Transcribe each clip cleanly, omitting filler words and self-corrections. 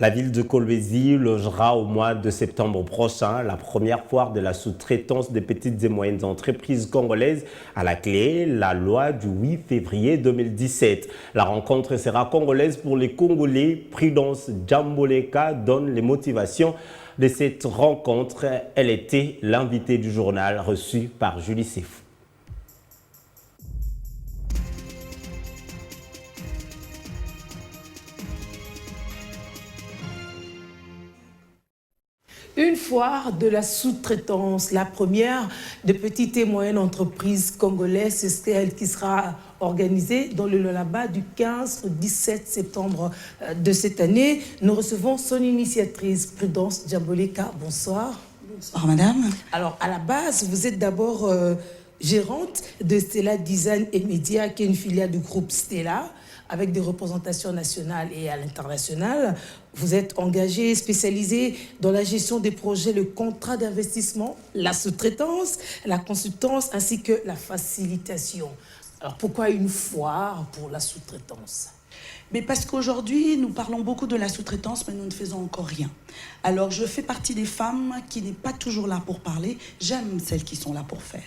La ville de Kolwezi logera au mois de septembre prochain la première foire de la sous-traitance des petites et moyennes entreprises congolaises. À la clé, la loi du 8 février 2017. La rencontre sera congolaise pour les Congolais. Prudence Djamboleka donne les motivations de cette rencontre. Elle était l'invitée du journal reçu par Julie Sefou. Une foire de la sous-traitance, la première des petites et moyennes entreprises congolaises, c'est elle qui sera organisée dans le Lualaba du 15 au 17 septembre de cette année. Nous recevons son initiatrice, Prudence Djamboleka. Bonsoir. Bonsoir, madame. Alors, à la base, vous êtes d'abord gérante de Stella Design et Média, qui est une filiale du groupe Stella, avec des représentations nationales et à l'international. Vous êtes engagée, spécialisée dans la gestion des projets, le contrat d'investissement, la sous-traitance, la consultance ainsi que la facilitation. Alors pourquoi une foire pour la sous-traitance ? Mais parce qu'aujourd'hui, nous parlons beaucoup de la sous-traitance, mais nous ne faisons encore rien. Alors je fais partie des femmes qui n'est pas toujours là pour parler. J'aime celles qui sont là pour faire.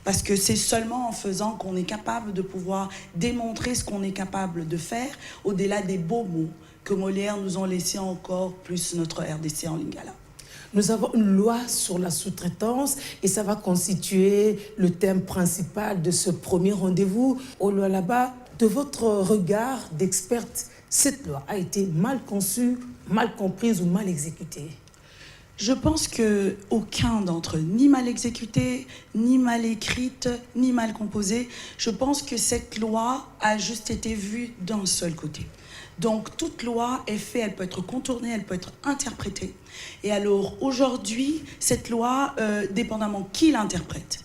Parce que c'est seulement en faisant qu'on est capable de pouvoir démontrer ce qu'on est capable de faire, au-delà des beaux mots que Molière nous ont laissés encore, plus notre RDC en Lingala. Nous avons une loi sur la sous-traitance et ça va constituer le thème principal de ce premier rendez-vous au Lualaba. De votre regard d'experte, cette loi a été mal conçue, mal comprise ou mal exécutée ? Je pense qu'aucun d'entre eux, ni mal exécuté, ni mal écrite, ni mal composé, je pense que cette loi a juste été vue d'un seul côté. Donc toute loi est faite, elle peut être contournée, elle peut être interprétée. Et alors aujourd'hui, cette loi, dépendamment qui l'interprète,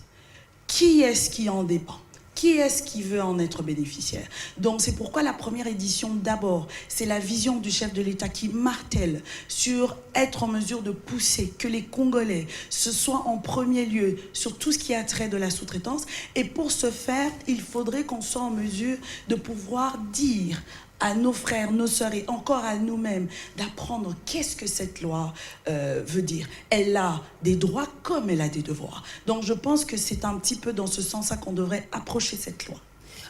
qui est-ce qui en dépend ? Qui est-ce qui veut en être bénéficiaire? Donc c'est pourquoi la première édition, d'abord, c'est la vision du chef de l'État qui martèle sur être en mesure de pousser que les Congolais se soient en premier lieu sur tout ce qui a trait de la sous-traitance. Et pour ce faire, il faudrait qu'on soit en mesure de pouvoir dire à nos frères, nos sœurs et encore à nous-mêmes d'apprendre qu'est-ce que cette loi veut dire. Elle a des droits comme elle a des devoirs. Donc je pense que c'est un petit peu dans ce sens-là qu'on devrait approcher cette loi.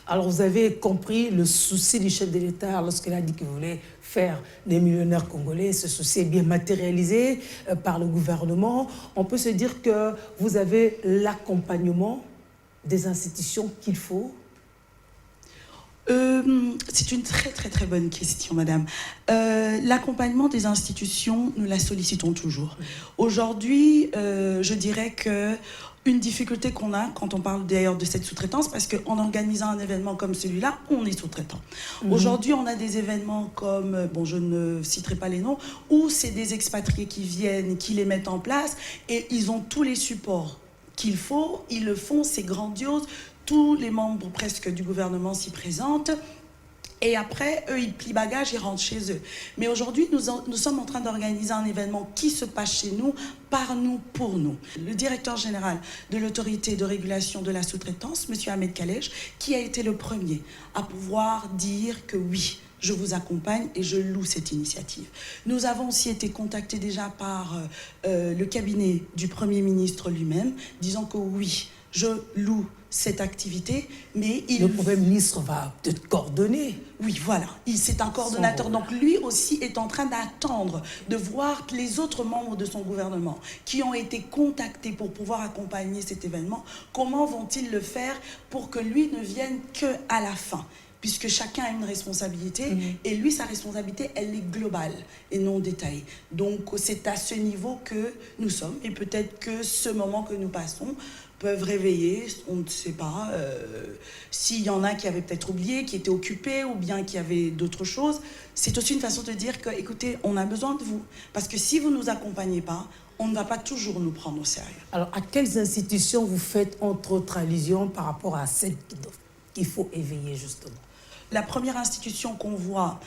Alors vous avez compris le souci du chef de l'État lorsqu'il a dit qu'il voulait faire des millionnaires congolais. Ce souci est bien matérialisé par le gouvernement. On peut se dire que vous avez l'accompagnement des institutions qu'il faut. C'est une très bonne question, madame. L'accompagnement des institutions, nous la sollicitons toujours. Aujourd'hui, je dirais que une difficulté qu'on a quand on parle d'ailleurs de cette sous-traitance, parce qu'en organisant un événement comme celui-là, on est sous-traitant. Aujourd'hui, on a des événements comme, bon, je ne citerai pas les noms, où c'est des expatriés qui viennent, qui les mettent en place, et ils ont tous les supports qu'il faut, ils le font, c'est grandiose. Tous les membres presque du gouvernement s'y présentent. Et après, eux, ils plient bagages et rentrent chez eux. Mais aujourd'hui, nous sommes en train d'organiser un événement qui se passe chez nous, par nous, pour nous. Le directeur général de l'autorité de régulation de la sous-traitance, M. Ahmed Kalej, qui a été le premier à pouvoir dire que oui, je vous accompagne et je loue cette initiative. Nous avons aussi été contactés déjà par le cabinet du Premier ministre lui-même, disant que oui, je loue cette activité, mais le Premier ministre va peut-être coordonner. Oui, voilà. C'est un coordonnateur. Donc lui aussi est en train d'attendre, de voir les autres membres de son gouvernement qui ont été contactés pour pouvoir accompagner cet événement. Comment vont-ils le faire pour que lui ne vienne qu'à la fin ? Puisque chacun a une responsabilité, et lui, sa responsabilité, elle est globale et non détaillée. Donc, c'est à ce niveau que nous sommes, et peut-être que ce moment que nous passons peuvent réveiller, on ne sait pas, s'il y en a qui avaient peut-être oublié, qui étaient occupés, ou bien qui avaient d'autres choses. C'est aussi une façon de dire que, écoutez, on a besoin de vous, parce que si vous ne nous accompagnez pas, on ne va pas toujours nous prendre au sérieux. Alors, à quelles institutions vous faites, entre autres, allusion par rapport à celle qu'il faut éveiller, justement? la première institution qu'on voit,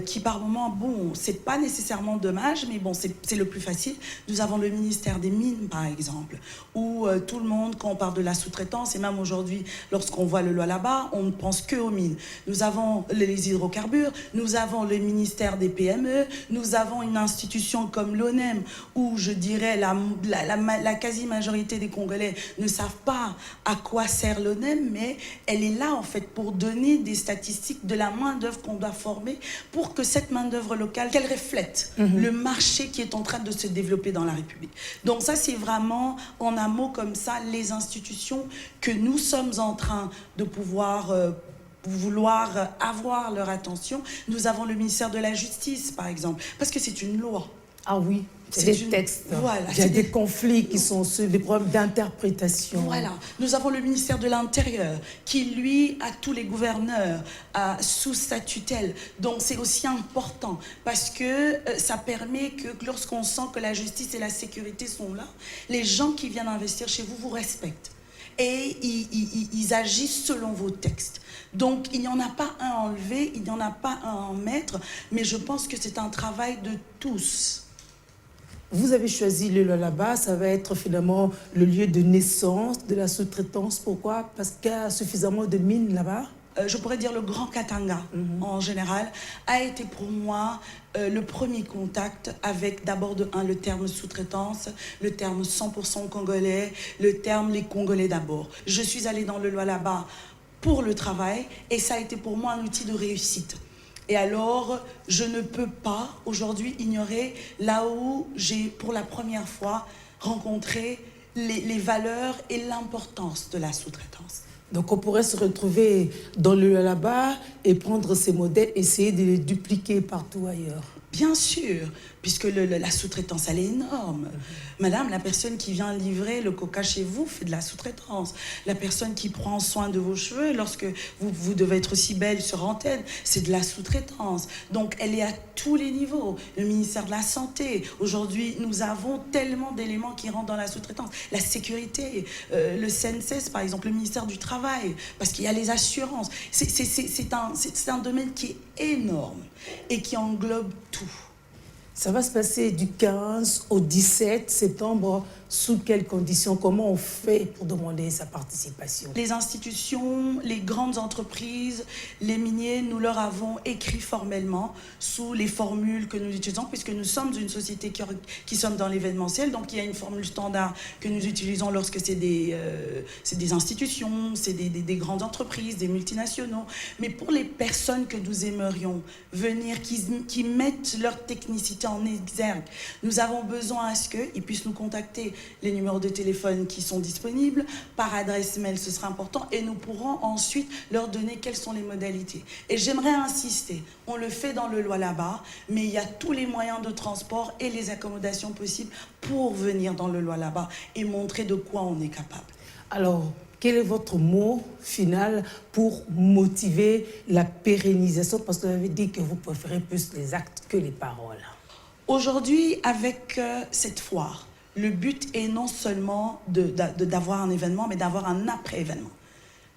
qui par moment, bon, c'est pas nécessairement dommage, mais bon, c'est le plus facile. Nous avons le ministère des Mines, par exemple, où tout le monde, quand on parle de la sous-traitance, et même aujourd'hui, lorsqu'on voit le là-bas, on ne pense que aux mines. Nous avons les hydrocarbures, nous avons le ministère des PME, nous avons une institution comme l'ONEM, où je dirais la quasi-majorité des Congolais ne savent pas à quoi sert l'ONEM, mais elle est là, en fait, pour donner des statistiques de la main-d'œuvre qu'on doit former, pour que cette main-d'œuvre locale, qu'elle reflète le marché qui est en train de se développer dans la République. Donc ça, c'est vraiment, en un mot comme ça, les institutions que nous sommes en train de pouvoir vouloir avoir leur attention. Nous avons le ministère de la Justice, par exemple, parce que c'est une loi. Ah oui, c'est des textes. Voilà, il y a des conflits qui sont des problèmes d'interprétation. Voilà. Nous avons le ministère de l'Intérieur qui, lui, a tous les gouverneurs sous sa tutelle. Donc c'est aussi important parce que ça permet que lorsqu'on sent que la justice et la sécurité sont là, les gens qui viennent investir chez vous vous respectent. Et ils agissent selon vos textes. Donc, il n'y en a pas un à enlever, il n'y en a pas un à en mettre, mais je pense que c'est un travail de tous. Vous avez choisi le là-bas, ça va être finalement le lieu de naissance de la sous-traitance. Pourquoi? Parce qu'il y a suffisamment de mines là-bas. Je pourrais dire le Grand Katanga, en général, a été pour moi le premier contact avec d'abord le terme sous-traitance, le terme 100% congolais, le terme les Congolais d'abord. Je suis allée dans le là-bas pour le travail et ça a été pour moi un outil de réussite. Et alors, je ne peux pas aujourd'hui ignorer là où j'ai pour la première fois rencontré les valeurs et l'importance de la sous-traitance. Donc on pourrait se retrouver dans le là-bas et prendre ces modèles, essayer de les dupliquer partout ailleurs. Bien sûr, puisque la sous-traitance, elle est énorme. Madame, la personne qui vient livrer le coca chez vous fait de la sous-traitance. La personne qui prend soin de vos cheveux lorsque vous devez être aussi belle sur antenne, c'est de la sous-traitance. Donc, elle est à tous les niveaux. Le ministère de la Santé, aujourd'hui, nous avons tellement d'éléments qui rentrent dans la sous-traitance. La sécurité, le CNCS, par exemple, le ministère du Travail, parce qu'il y a les assurances. C'est un domaine qui est énorme et qui englobe tout. Ça va se passer du 15 au 17 septembre. Sous quelles conditions? Comment on fait pour demander sa participation? Les institutions, les grandes entreprises, les miniers, nous leur avons écrit formellement sous les formules que nous utilisons, puisque nous sommes une société qui sommes dans l'événementiel. Donc il y a une formule standard que nous utilisons lorsque c'est des institutions, c'est des grandes entreprises, des multinationaux. Mais pour les personnes que nous aimerions venir, qui mettent leur technicité en exergue, nous avons besoin à ce qu'ils puissent nous contacter. Les numéros de téléphone qui sont disponibles, par adresse mail, ce sera important, et nous pourrons ensuite leur donner quelles sont les modalités. Et j'aimerais insister, on le fait dans le là-bas, mais il y a tous les moyens de transport et les accommodations possibles pour venir dans le là-bas et montrer de quoi on est capable. Alors, quel est votre mot final pour motiver la pérennisation? Parce que vous avez dit que vous préférez plus les actes que les paroles. Aujourd'hui, avec cette foire, le but est non seulement d'avoir un événement, mais d'avoir un après-événement.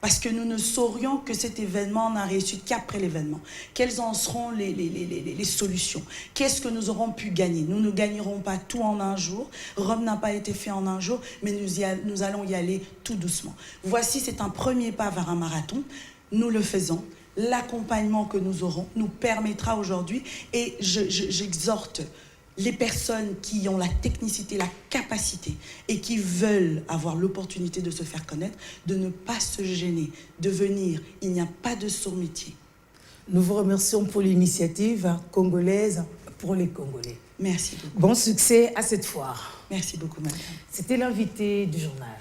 Parce que nous ne saurions que cet événement n'a réussi qu'après l'événement. Quelles en seront les solutions? Qu'est-ce que nous aurons pu gagner? Nous ne gagnerons pas tout en un jour. Rome n'a pas été fait en un jour, mais nous allons y aller tout doucement. Voici, c'est un premier pas vers un marathon. Nous le faisons. L'accompagnement que nous aurons nous permettra aujourd'hui, et j'exhorte les personnes qui ont la technicité, la capacité et qui veulent avoir l'opportunité de se faire connaître, de ne pas se gêner, de venir. Il n'y a pas de sourd-métier. Nous vous remercions pour l'initiative congolaise pour les Congolais. Merci beaucoup. Bon succès à cette foire. Merci beaucoup, madame. C'était l'invité du journal.